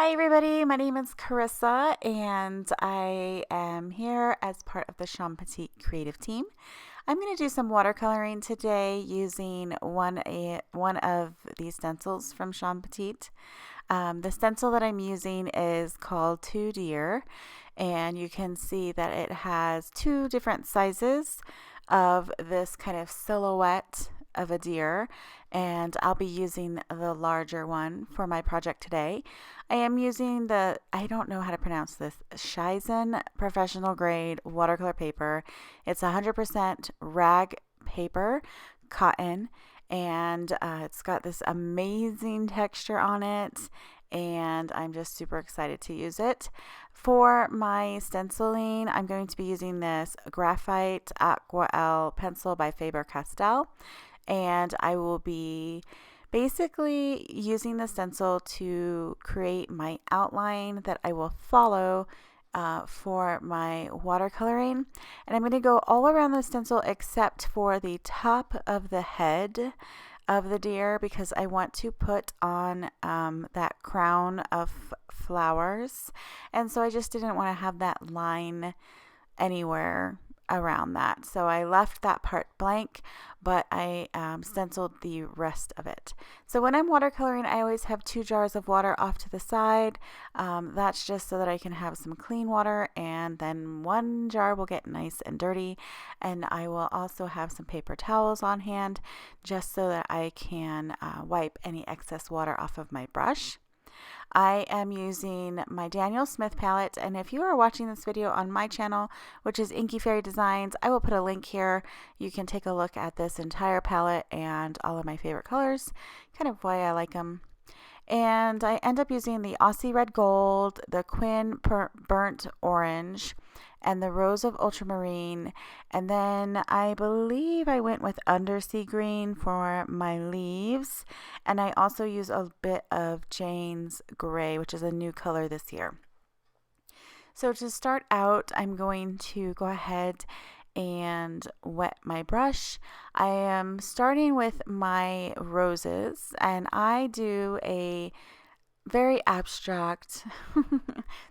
Hi everybody, my name is Carissa and I am here as part of the Shawn Petite creative team. I'm going to do some watercoloring today using one of these stencils from Shawn Petite. The stencil that I'm using is called Two Deer, and you can see that it has two different sizes of this kind of silhouette of a deer, and I'll be using the larger one for my project today. I am using I don't know how to pronounce this, Shawn professional grade watercolor paper. It's 100% rag paper, cotton, and it's got this amazing texture on it, and I'm just super excited to use it. For my stenciling, I'm going to be using this Graphite Aquarelle pencil by Faber-Castell, and I will be basically using the stencil to create my outline that I will follow for my watercoloring. And I'm going to go all around the stencil except for the top of the head of the deer, because I want to put on that crown of flowers, and so I just didn't want to have that line anywhere around that. So I left that part blank, but I stenciled the rest of it. So when I'm watercoloring, I always have 2 jars of water off to the side. That's just so that I can have some clean water, and then one jar will get nice and dirty. And I will also have some paper towels on hand just so that I can wipe any excess water off of my brush. I am using my Daniel Smith palette, and if you are watching this video on my channel, which is Inky Fairy Designs, I will put a link here. You can take a look at this entire palette and all of my favorite colors, kind of why I like them. And I end up using the Aussie Red Gold, the Quinn Burnt Orange, and the Rose of Ultramarine. And then I believe I went with Undersea Green for my leaves. And I also use a bit of Jane's Gray, which is a new color this year. So to start out, I'm going to go ahead and wet my brush. I am starting with my roses, and I do a very abstract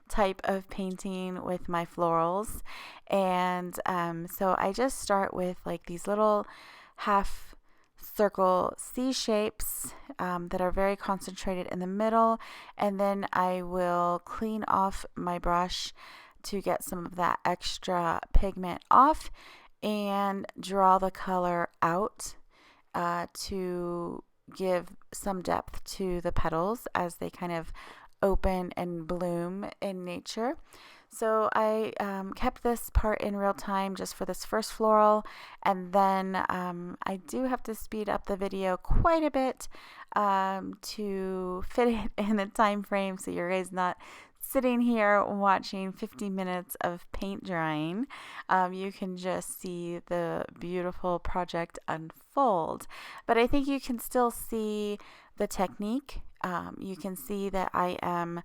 type of painting with my florals. And so I just start with like these little half circle C shapes that are very concentrated in the middle, and then I will clean off my brush to get some of that extra pigment off and draw the color out to give some depth to the petals as they kind of open and bloom in nature. So I kept this part in real time just for this first floral, and then I do have to speed up the video quite a bit to fit it in the time frame so you're guys not sitting here watching 50 minutes of paint drying. You can just see the beautiful project unfold, but I think you can still see the technique. You can see that I am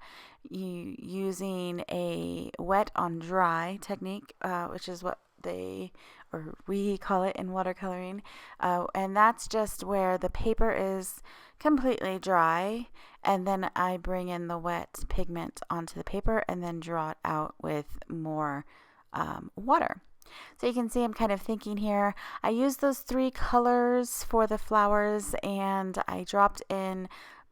using a wet on dry technique, which is what we call it in watercoloring, and that's just where the paper is completely dry, and then I bring in the wet pigment onto the paper and then draw it out with more water. So you can see I'm kind of thinking here. I used those 3 colors for the flowers, and I dropped in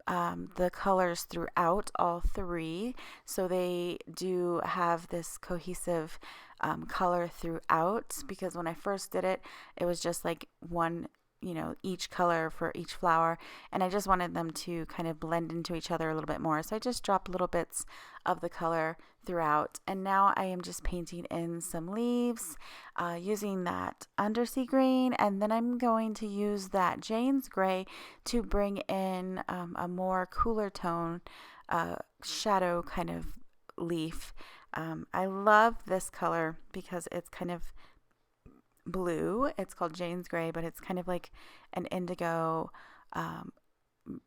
the colors throughout all 3, so they do have this cohesive color throughout, because when I first did it, it was just like one, each color for each flower, and I just wanted them to kind of blend into each other a little bit more, so I just dropped little bits of the color throughout. And now I am just painting in some leaves using that Undersea Green, and then I'm going to use that Jane's Gray to bring in a more cooler tone shadow kind of leaf. I love this color because it's kind of blue. It's called Jane's Gray, but it's kind of like an indigo,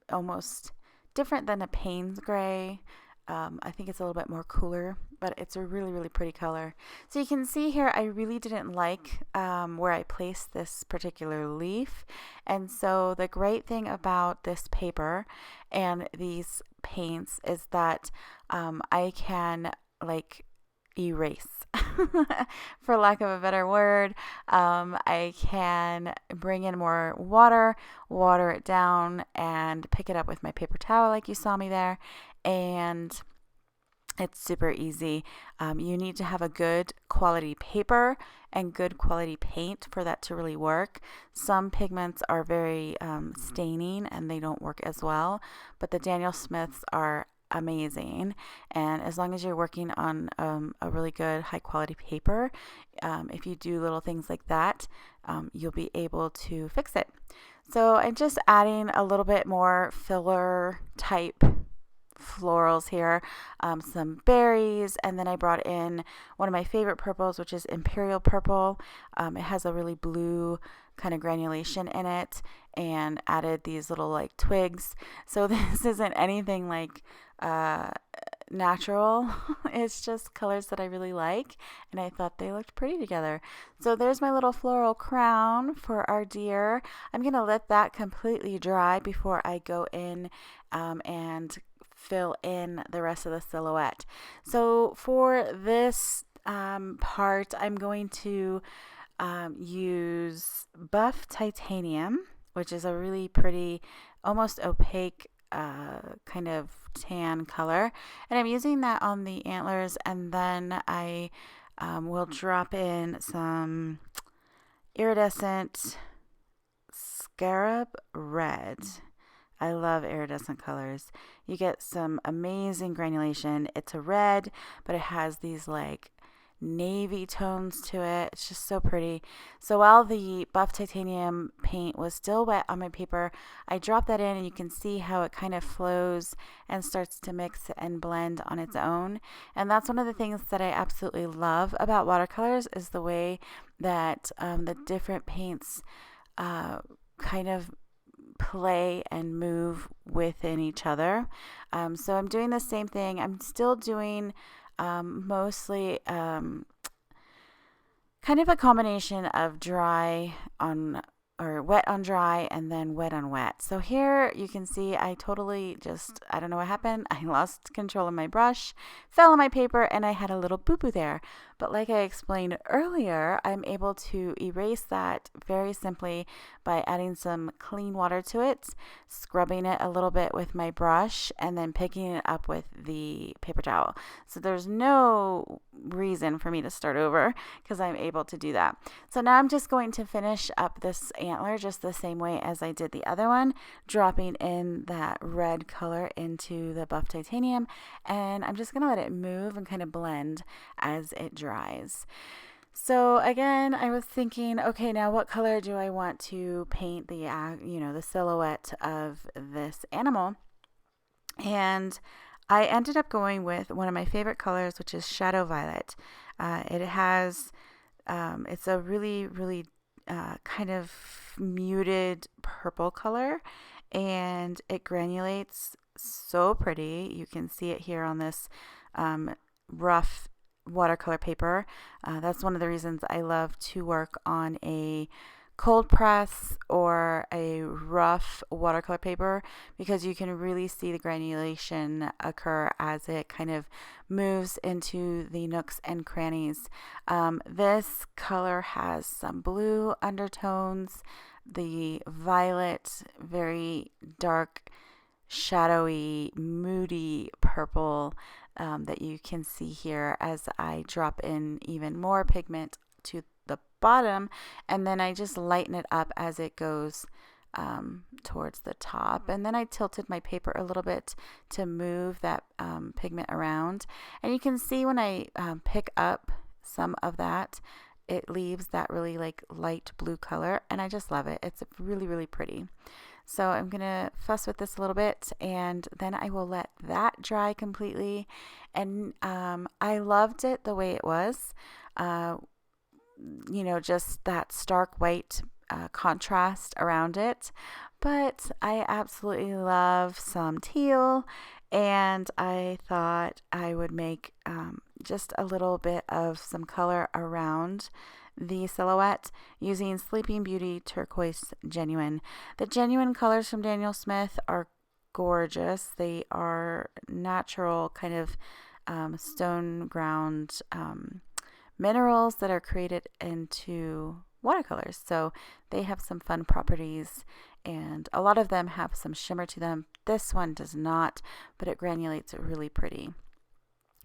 almost different than a Payne's Gray. I think it's a little bit more cooler, but it's a really, really pretty color. So you can see here, I really didn't like where I placed this particular leaf. And so the great thing about this paper and these paints is that I can like erase, for lack of a better word. I can bring in more water, water it down, and pick it up with my paper towel like you saw me there. And it's super easy. You need to have a good quality paper and good quality paint for that to really work. Some pigments are very staining and they don't work as well, but the Daniel Smiths are amazing. And as long as you're working on a really good high quality paper, if you do little things like that, you'll be able to fix it. So I'm just adding a little bit more filler type florals here, some berries, and then I brought in one of my favorite purples, which is Imperial Purple. It has a really blue kind of granulation in it, and added these little like twigs. So this isn't anything like natural. It's just colors that I really like, and I thought they looked pretty together. So there's my little floral crown for our deer. I'm going to let that completely dry before I go in and fill in the rest of the silhouette. So for this part, I'm going to use Buff Titanium, which is a really pretty, almost opaque kind of tan color, and I'm using that on the antlers, and then I will drop in some iridescent scarab red. I love iridescent colors. You get some amazing granulation. It's a red, but it has these like navy tones to it. It's just so pretty. So while the Buff Titanium paint was still wet on my paper, I dropped that in, and you can see how it kind of flows and starts to mix and blend on its own. And that's one of the things that I absolutely love about watercolors, is the way that the different paints kind of play and move within each other. So I'm doing the same thing. I'm still doing mostly kind of a combination of dry on, or wet on dry, and then wet on wet. So here you can see I totally just, I don't know what happened. I lost control of my brush, fell on my paper, and I had a little boo-boo there. But like I explained earlier, I'm able to erase that very simply by adding some clean water to it, scrubbing it a little bit with my brush, and then picking it up with the paper towel. So there's no reason for me to start over, because I'm able to do that. So now I'm just going to finish up this antler just the same way as I did the other one, dropping in that red color into the Buff Titanium, and I'm just going to let it move and kind of blend as it dries. So again, I was thinking, okay, now what color do I want to paint the the silhouette of this animal? And I ended up going with one of my favorite colors, which is Shadow Violet. It has it's a really, really kind of muted purple color, and it granulates so pretty. You can see it here on this rough watercolor paper. That's one of the reasons I love to work on a cold press or a rough watercolor paper, because you can really see the granulation occur as it kind of moves into the nooks and crannies. This color has some blue undertones, the violet, very dark, shadowy, moody purple that you can see here as I drop in even more pigment to the bottom, and then I just lighten it up as it goes towards the top. And then I tilted my paper a little bit to move that pigment around, and you can see when I pick up some of that, it leaves that really like light blue color, and I just love it. It's really, really pretty. So I'm going to fuss with this a little bit, and then I will let that dry completely. And I loved it the way it was, just that stark white contrast around it. But I absolutely love some teal and I thought I would make just a little bit of some color around the silhouette using Sleeping Beauty Turquoise Genuine. The genuine colors from Daniel Smith are gorgeous. They are natural kind of stone ground minerals that are created into watercolors. So they have some fun properties, and a lot of them have some shimmer to them. This one does not, but it granulates really pretty.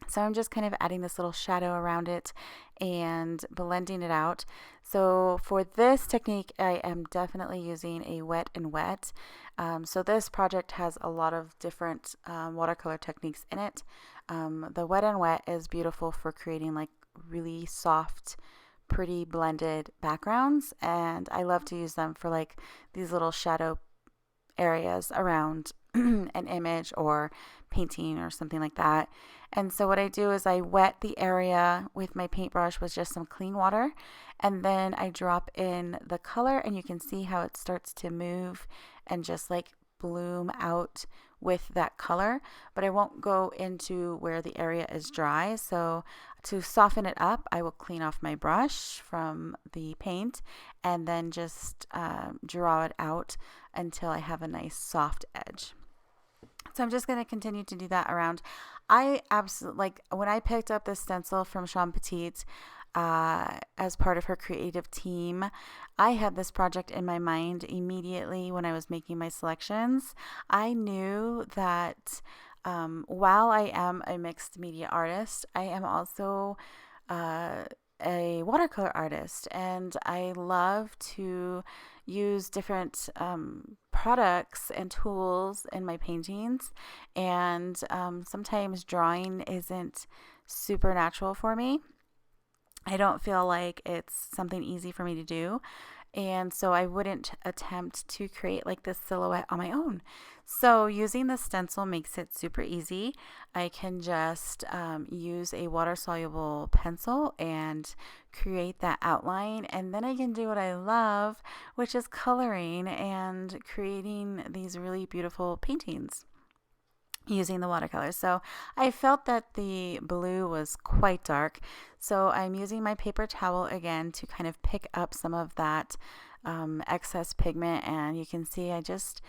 So I'm just kind of adding this little shadow around it and blending it out. So for this technique, I am definitely using a wet and wet. So this project has a lot of different watercolor techniques in it. The wet and wet is beautiful for creating like really soft, pretty blended backgrounds, and I love to use them for like these little shadow areas around an image or painting or something like that. And so what I do is I wet the area with my paintbrush with just some clean water, and then I drop in the color, and you can see how it starts to move and just like bloom out with that color, but I won't go into where the area is dry. So to soften it up, I will clean off my brush from the paint and then just draw it out until I have a nice soft edge. So I'm just going to continue to do that around. I absolutely, like, when I picked up this stencil from Shawn Petite as part of her creative team, I had this project in my mind immediately when I was making my selections. I knew that while I am a mixed media artist, I am also a watercolor artist, and I love to use different products and tools in my paintings, and sometimes drawing isn't super natural for me. I don't feel like it's something easy for me to do, and so I wouldn't attempt to create like this silhouette on my own. So using the stencil makes it super easy. I can just use a water-soluble pencil and create that outline, and then I can do what I love, which is coloring and creating these really beautiful paintings using the watercolors. So I felt that the blue was quite dark, so I'm using my paper towel again to kind of pick up some of that excess pigment, and you can see I just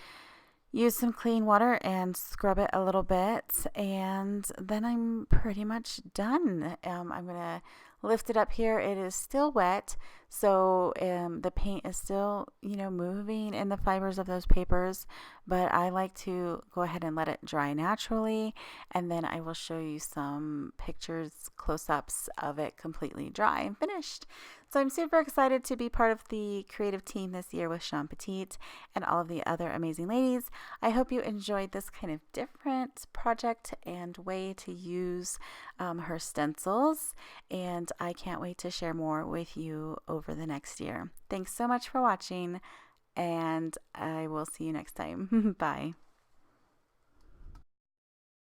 use some clean water and scrub it a little bit, and then I'm pretty much done. I'm gonna lift it up here. It is still wet, so the paint is still, moving in the fibers of those papers, but I like to go ahead and let it dry naturally, and then I will show you some pictures, close-ups of it completely dry and finished. So I'm super excited to be part of the creative team this year with Shawn Petite and all of the other amazing ladies. I hope you enjoyed this kind of different project and way to use her stencils, and I can't wait to share more with you over the next year. Thanks so much for watching, and I will see you next time. Bye.